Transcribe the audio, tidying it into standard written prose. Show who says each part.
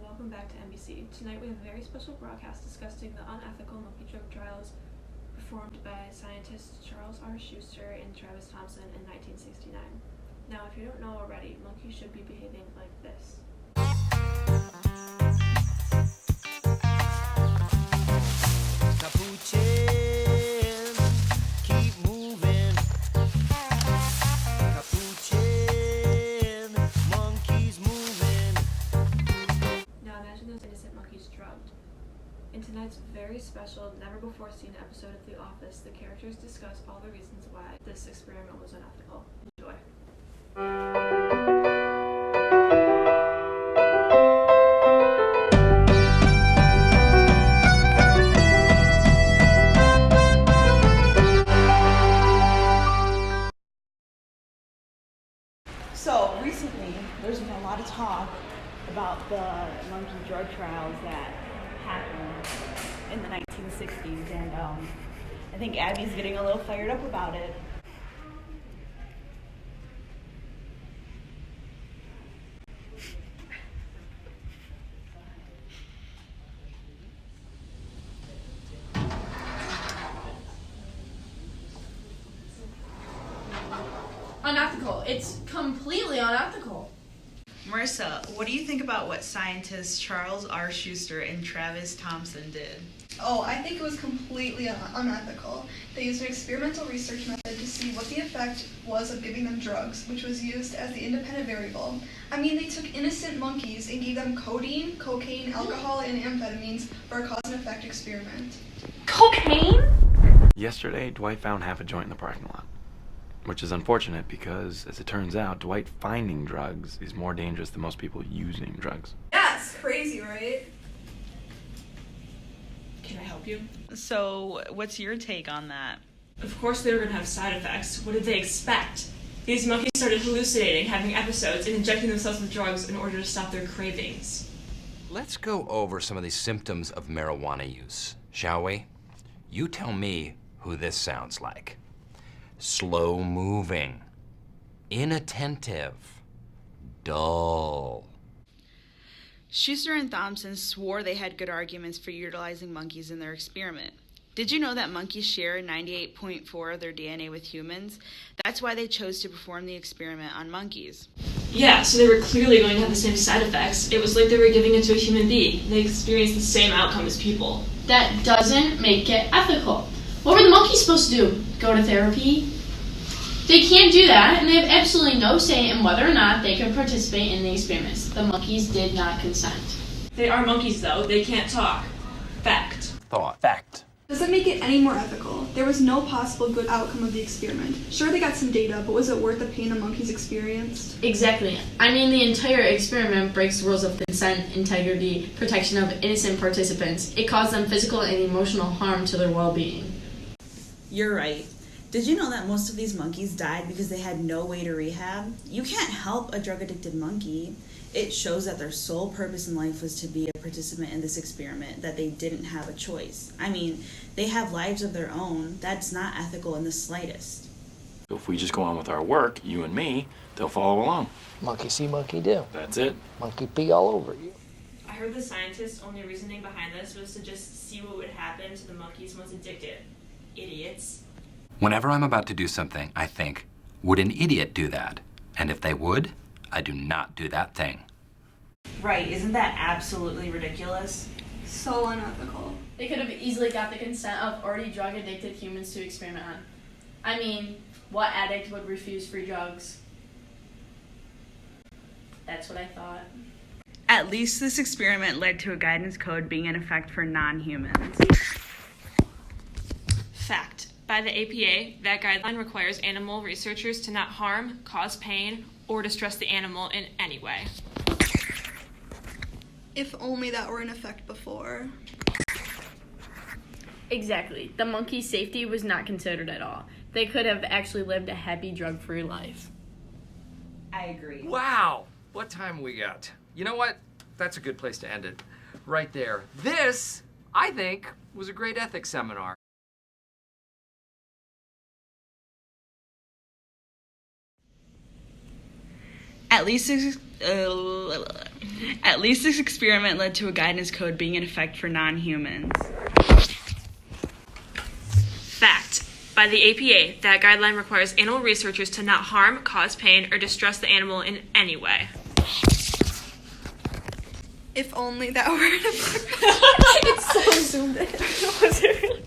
Speaker 1: welcome back to NBC. Tonight we have a very special broadcast discussing the unethical monkey drug trials performed by scientists Charles R. Schuster and Travis Thompson in 1969. Now, if you don't know already, monkeys should be behaving like this.
Speaker 2: Capuchin, keep moving. Capuchin, monkeys moving.
Speaker 1: Now imagine those innocent monkeys drugged. In tonight's very special, never-before-seen episode of The Office, the characters discuss all the reasons why this experiment was unethical. Enjoy.
Speaker 3: So recently, there's been a lot of talk about the monkey drug trials that happened in the 1960s, and I think Abby's getting a little fired up about it.
Speaker 4: Unethical. It's completely unethical.
Speaker 3: Marisa, what do you think about what scientists Charles R. Schuster and Travis Thompson did?
Speaker 5: Oh, I think it was completely unethical. They used an experimental research method to see what the effect was of giving them drugs, which was used as the independent variable. I mean, they took innocent monkeys and gave them codeine, cocaine, alcohol, and amphetamines for a cause and effect experiment.
Speaker 4: Cocaine?
Speaker 6: Yesterday, Dwight found half a joint in the parking lot. Which is unfortunate because, as it turns out, Dwight finding drugs is more dangerous than most people using drugs.
Speaker 5: Yeah, it's crazy, right?
Speaker 1: Can I help you?
Speaker 3: So, what's your take on that?
Speaker 1: Of course they were going to have side effects. What did they expect? These monkeys started hallucinating, having episodes, and injecting themselves with drugs in order to stop their cravings.
Speaker 7: Let's go over some of these symptoms of marijuana use, shall we? You tell me who this sounds like. Slow moving, inattentive, dull.
Speaker 3: Schuster and Thompson swore they had good arguments for utilizing monkeys in their experiment. Did you know that monkeys share 98.4 of their DNA with humans? That's why they chose to perform the experiment on monkeys.
Speaker 1: Yeah, so they were clearly going to have the same side effects. It was like they were giving it to a human being. They experienced the same outcome as people.
Speaker 4: That doesn't make it ethical. What were the monkeys supposed to do? Go to therapy? They can't do that, and they have absolutely no say in whether or not they can participate in the experiments. The monkeys did not consent.
Speaker 1: They are monkeys, though. They can't talk. Fact.
Speaker 7: Thought.
Speaker 6: Fact.
Speaker 5: Doesn't make it any more ethical. There was no possible good outcome of the experiment. Sure, they got some data, but was it worth the pain the monkeys experienced?
Speaker 4: Exactly. I mean, the entire experiment breaks the rules of consent, integrity, protection of innocent participants. It caused them physical and emotional harm to their well-being.
Speaker 3: You're right. Did you know that most of these monkeys died because they had no way to rehab? You can't help a drug-addicted monkey. It shows that their sole purpose in life was to be a participant in this experiment, that they didn't have a choice. I mean, they have lives of their own. That's not ethical in the slightest.
Speaker 6: If we just go on with our work, you and me, they'll follow along.
Speaker 8: Monkey see, monkey do.
Speaker 6: That's it.
Speaker 8: Monkey pee all over you.
Speaker 1: I heard the scientists' only reasoning behind this was to just see what would happen to the monkeys once addicted. Idiots.
Speaker 7: Whenever I'm about to do something, I think, would an idiot do that? And if they would, I do not do that thing.
Speaker 3: Right, isn't that absolutely ridiculous?
Speaker 5: So unethical.
Speaker 4: They could have easily got the consent of already drug-addicted humans to experiment on. I mean, what addict would refuse free drugs? That's what I thought.
Speaker 3: At least this experiment led to a guidance code being in effect for non-humans.
Speaker 1: Fact. By the APA, that guideline requires animal researchers to not harm, cause pain, or distress the animal in any way.
Speaker 5: If only that were in effect before.
Speaker 4: Exactly. The monkey's safety was not considered at all. They could have actually lived a happy, drug-free life.
Speaker 3: I agree.
Speaker 9: Wow, what time we got? You know what? That's a good place to end it. Right there. This, I think, was a great ethics seminar.
Speaker 3: At least this experiment led to a guidance code being in effect for non-humans.
Speaker 1: Fact. By the APA, that guideline requires animal researchers to not harm, cause pain, or distress the animal in any way.
Speaker 5: If only that were
Speaker 1: It's so zoomed in.